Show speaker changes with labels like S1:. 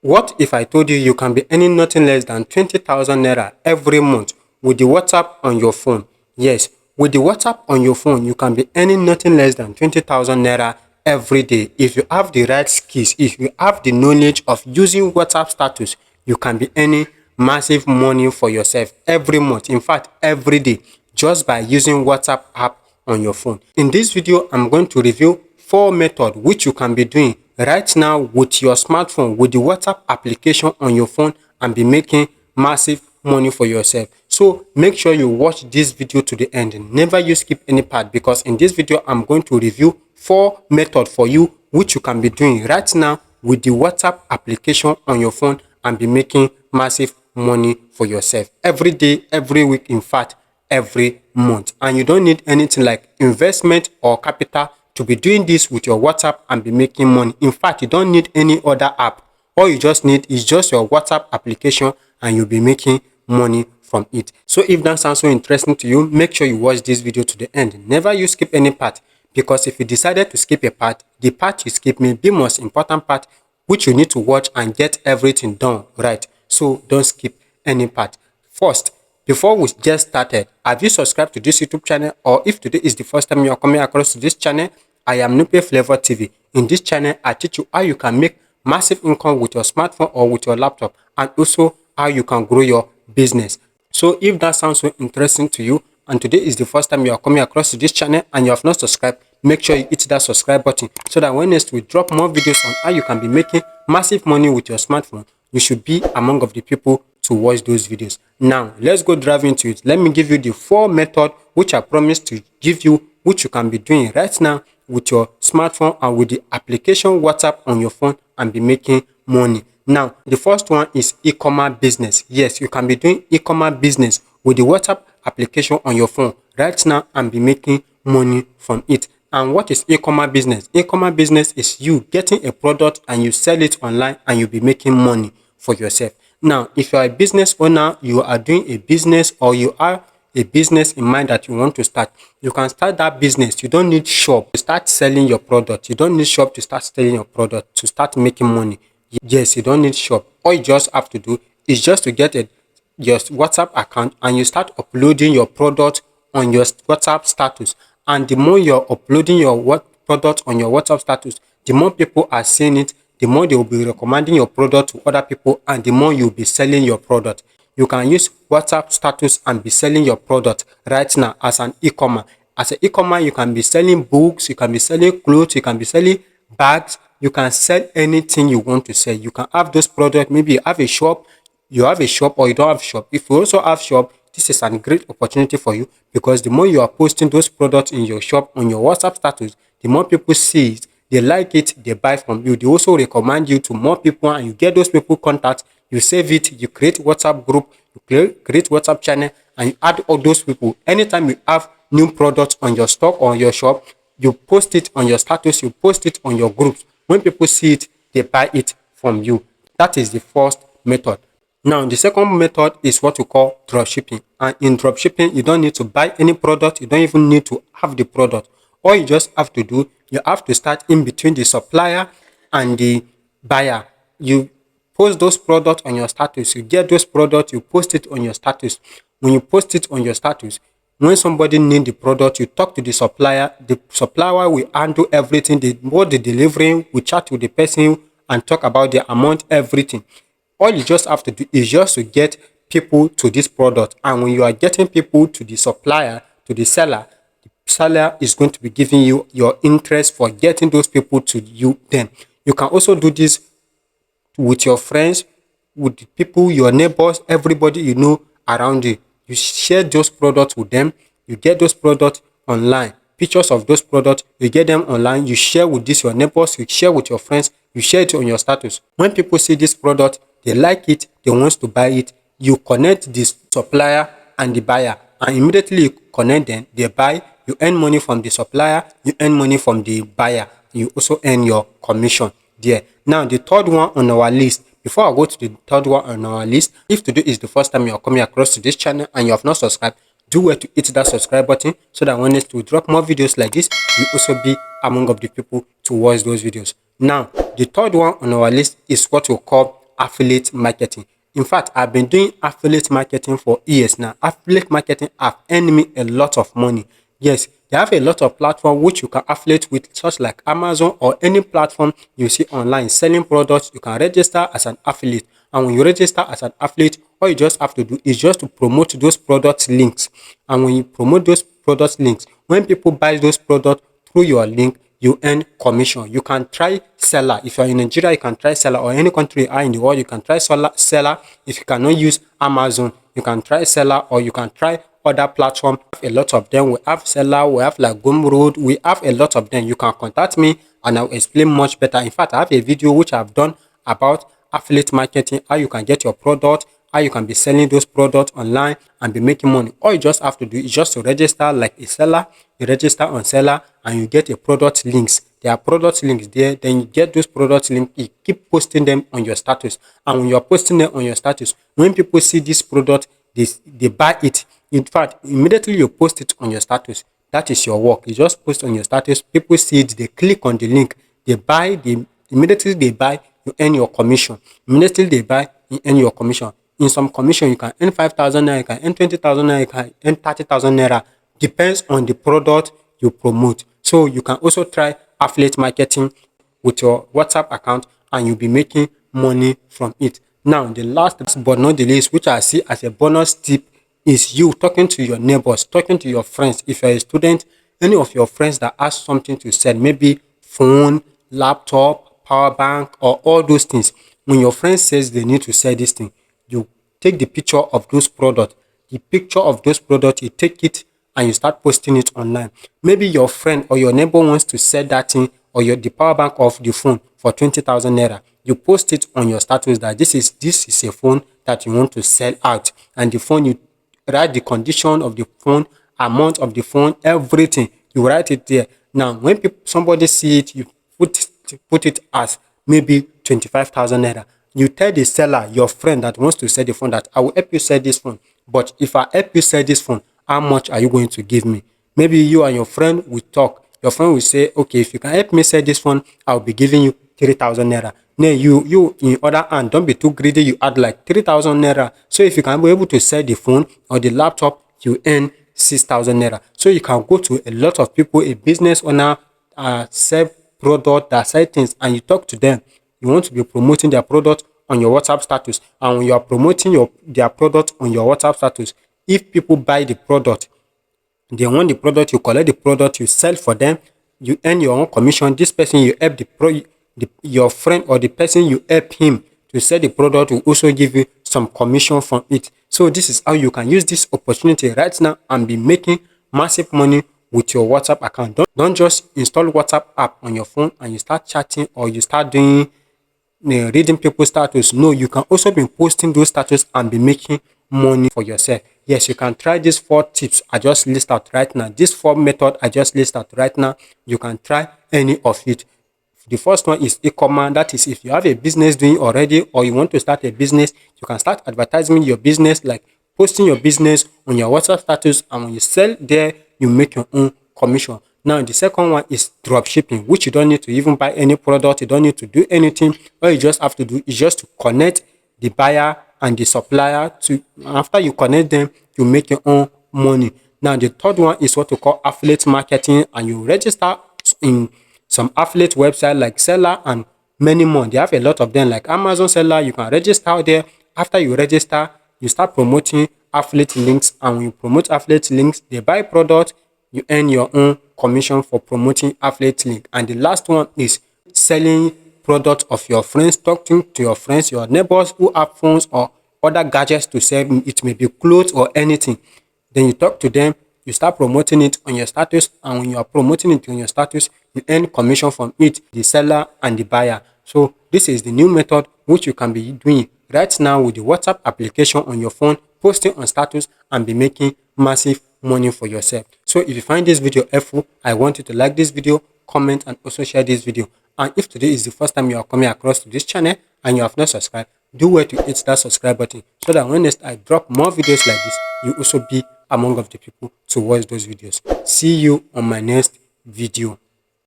S1: What if I told you you can be earning nothing less than 20,000 naira every month with the WhatsApp on your phone? Yes, with the WhatsApp on your phone, you can be earning nothing less than 20,000 naira every day. If you have the right skills, if you have the knowledge of using WhatsApp status, you can be earning massive money for yourself every month. In fact, every day, just by using WhatsApp app on your phone. In this video, I'm going to review 4 methods which you can be doing right now with your smartphone, with the WhatsApp application on your phone, and be making massive money for yourself. So make sure you watch this video to the end. Never you skip any part, because in this video I'm going to review 4 methods for you which you can be doing right now with the WhatsApp application on your phone and be making massive money for yourself every day, every week, in fact every month. And you don't need anything like investment or capital to be doing this with your WhatsApp and be making money. In fact, you don't need any other app. All you just need is just your WhatsApp application and you'll be making money from it. So if that sounds so interesting to you, make sure you watch this video to the end. Never you skip any part, because if you decided to skip a part, the part you skip may be most important part which you need to watch and get everything done right. So don't skip any part. First, before we get started, have you subscribed to this YouTube channel? Or if today is the first time you are coming across to this channel, I am Nupe Flavor TV. In this channel, I teach you how you can make massive income with your smartphone or with your laptop, and also how you can grow your business. So if that sounds so interesting to you, and today is the first time you are coming across to this channel and you have not subscribed, make sure you hit that subscribe button so that when next we drop more videos on how you can be making massive money with your smartphone, you should be among of the people to watch those videos. Now, let's go dive into it. Let me give you the 4 methods which I promised to give you, which you can be doing right now with your smartphone and with the application WhatsApp on your phone and be making money. Now, the first one is e-commerce business. Yes, you can be doing e-commerce business with the WhatsApp application on your phone right now and be making money from it. And what is e-commerce business? E-commerce business is you getting a product and you sell it online and you'll be making money for yourself. Now, if you are a business owner, you are doing a business, or you are a business in mind that you want to start, you can start that business. You don't need shop to start selling your product. You don't need shop to start selling your product to start making money. Yes, you don't need shop. All you just have to do is just to get your WhatsApp account and you start uploading your product on your WhatsApp status. And the more you're uploading your product on your WhatsApp status, the more people are seeing it, the more they will be recommending your product to other people, and the more you'll be selling your product. You can use WhatsApp status and be selling your product right now as an e-commerce. As an e-commerce, you can be selling books, you can be selling clothes, you can be selling bags, you can sell anything you want to sell. You can have those products. Maybe you have a shop, or you don't have shop. If you also have shop, this is a great opportunity for you, because the more you are posting those products in your shop on your WhatsApp status, the more people see it, they like it, they buy from you. They also recommend you to more people, and you get those people contact, you save it, you create WhatsApp group, you create WhatsApp channel, and you add all those people. Anytime you have new products on your stock or on your shop, you post it on your status, you post it on your groups. When people see it, they buy it from you. That is the first method. Now, the second method is what we call dropshipping. And in dropshipping, you don't need to buy any product. You don't even need to have the product. All you just have to do, you have to start in between the supplier and the buyer. You post those products on your status. You get those products, you post it on your status. When you post it on your status, when somebody needs the product, you talk to the supplier. The supplier will handle everything. What the delivering, we chat with the person and talk about the amount, everything. All you just have to do is just to get people to this product. And when you are getting people to the supplier, to the seller is going to be giving you your interest for getting those people to you. Then you can also do this with your friends, with the people, your neighbors, everybody you know around you. You share those products with them. You get those products online. Pictures of those products, you get them online. You share with your neighbors. You share with your friends. You share it on your status. When people see this product, they like it, they want to buy it. You connect this supplier and the buyer, and immediately you connect them, they buy. You earn money from the supplier. You earn money from the buyer. You also earn your commission there. Now, the third one on our list. Before I go to the third one on our list, if today is the first time you are coming across to this channel and you have not subscribed, do well to hit that subscribe button so that when next we drop more videos like this, you also be among of the people to watch those videos. Now, the third one on our list is what we call affiliate marketing. In fact, I've been doing affiliate marketing for years now. Affiliate marketing have earned me a lot of money. Yes, they have a lot of platform which you can affiliate with, such like Amazon or any platform you see online selling products. You can register as an affiliate, and when you register as an affiliate, all you just have to do is just to promote those product links. And when you promote those product links, when people buy those products through your link, you earn commission. You can try seller. If you're in Nigeria, you can try seller, or any country you are in the world, you can try seller. If you cannot use Amazon, you can try seller, or you can try other platform. A lot of them. We have seller, we have like Gumroad, we have a lot of them. You can contact me and I'll explain much better. In fact, I have a video which I've done about affiliate marketing, how you can get your product, how you can be selling those products online and be making money. All you just have to do is just to register like a seller. You register on seller and you get a product links. There are product links there. Then you get those product links. You keep posting them on your status. And when you're posting them on your status, when people see this product, they buy it. In fact, immediately you post it on your status. That is your work. You just post on your status. People see it. They click on the link. They buy. Immediately they buy. You earn your commission. Immediately they buy. You earn your commission. In some commission, you can earn 5,000 naira, you can earn 20,000 naira, you can earn 30,000 naira. Depends on the product you promote. So you can also try affiliate marketing with your WhatsApp account and you'll be making money from it. Now, the last but not the least, which I see as a bonus tip, is you talking to your neighbors, talking to your friends. If you're a student, any of your friends that has something to sell, maybe phone, laptop, power bank, or all those things. When your friend says they need to sell this thing, you take the picture of those products. The picture of those products, you take it and you start posting it online. Maybe your friend or your neighbor wants to sell that thing or the power bank of the phone for 20,000 naira. You post it on your status that this is a phone that you want to sell out. And the phone, you write the condition of the phone, amount of the phone, everything. You write it there. Now, when somebody see it, you put it as maybe 25,000 naira. You tell the seller, your friend that wants to sell the phone, that I will help you sell this phone. But if I help you sell this phone, how much are you going to give me? Maybe you and your friend will talk. Your friend will say, okay, if you can help me sell this phone, I'll be giving you 3,000 naira. Then you in other hand, don't be too greedy. You add like 3,000 naira. So if you can be able to sell the phone or the laptop, you earn 6,000 naira. So you can go to a lot of people, a business owner, sell product, that sell things, and you talk to them. You want to be promoting their product on your WhatsApp status, and when you are promoting their product on your WhatsApp status, if people buy the product, they want the product, you collect the product, you sell for them, you earn your own commission. This person you help your friend or the person you help him to sell the product will also give you some commission from it. So this is how you can use this opportunity right now and be making massive money with your WhatsApp account. Don't just install WhatsApp app on your phone and you start chatting or you start doing reading people's status. No, you can also be posting those status and be making money for yourself. Yes, you can try these 4 tips I just list out right now. These 4 methods I just list out right now. You can try any of it. The first one is e-commerce. That is, if you have a business doing already or you want to start a business, you can start advertising your business, like posting your business on your WhatsApp status, and when you sell there, you make your own commission. Now, the second one is drop shipping, which you don't need to even buy any product. You don't need to do anything. All you just have to do is just to connect the buyer and the supplier. After you connect them, you make your own money. Now, the third one is what we call affiliate marketing, and you register in some affiliate website like Seller and many more. They have a lot of them like Amazon Seller. You can register there. After you register, you start promoting affiliate links, and when you promote affiliate links, they buy product, you earn your own commission for promoting affiliate link. And the last one is selling products of your friends, talking to your friends, your neighbors who have phones or other gadgets to sell. It may be clothes or anything. Then you talk to them, you start promoting it on your status, and when you are promoting it on your status, you earn commission from it, the seller and the buyer. So this is the new method which you can be doing right now with the WhatsApp application on your phone, posting on status and be making massive money for yourself. So if you find this video helpful, I want you to like this video, comment, and also share this video. And if today is the first time you are coming across to this channel and you have not subscribed, do well to hit that subscribe button so that when next I drop more videos like this, you also be among of the people to watch those videos. See you on my next video.